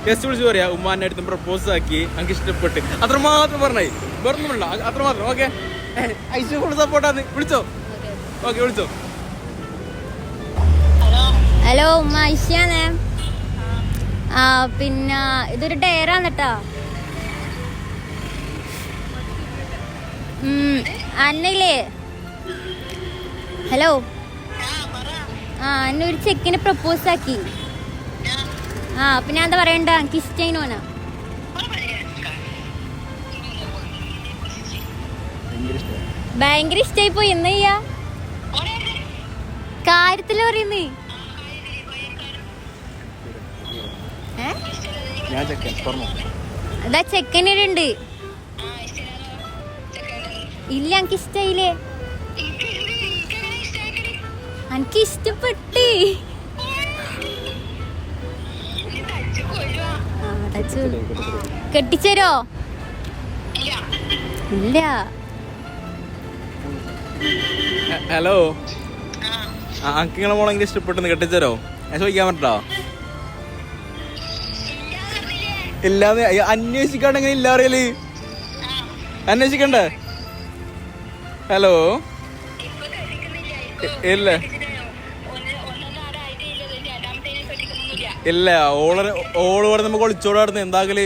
Just വിളിച്ച് പറയാ ഉമ്മാന്റെ അടുത്ത് പ്രപ്പോസ് ആക്കി എനിക്ക് ഇഷ്ടപ്പെട്ട് അത്രമാത്രം പറഞ്ഞായി വേറൊന്നുമില്ല അത്രമാത്രം. ഓക്കെ ഐശു ഫുൾ സപ്പോർട്ടാന്ന്. വിളിച്ചോ? ഓക്കെ വിളിച്ചോ. ഹലോ ഉമ്മ ഐശാന്നേ. പിന്നെ ഇതൊരു ഡെയറാണ് കേട്ടോ. അന്നയില്ലേ? ഹലോ എന്നെ ഒരു ചെക്കിന് പ്രപ്പോസ് ആക്കി. അപ്പൊ ഞാൻ എന്താ പറയണ്ട, എനിക്ക് ഇഷ്ടേനോനാ. ഭയങ്കര ഇഷ്ടായി പോയി. എന്നാ ചെയ്യാ കാര്യത്തില് പറയുന്നേ? അതാ ചെക്കനുണ്ട്. ഇല്ല എനിക്ക് ഇഷ്ടായില്ലേ? എനിക്ക് ഇഷ്ടപ്പെട്ട്. കെട്ടിച്ചേരോ? ഇല്ല. ഹലോ അനക്ക് ഇങ്ങനെ പോണെങ്കിൽ ഇഷ്ടപ്പെട്ടെന്ന് കെട്ടിച്ചേരോ? ഞാൻ ചോദിക്കാൻ പറ്റോ? ഇല്ലാന്ന് അന്വേഷിക്കാണ്ടെങ്ങനെ ഇല്ല അറിയല്? അന്വേഷിക്കണ്ടേ? ഹലോ ഇല്ല ഇല്ല ഓള് പറഞ്ഞ നമുക്ക് ഒളിച്ചോടാടുന്നു എന്താകല്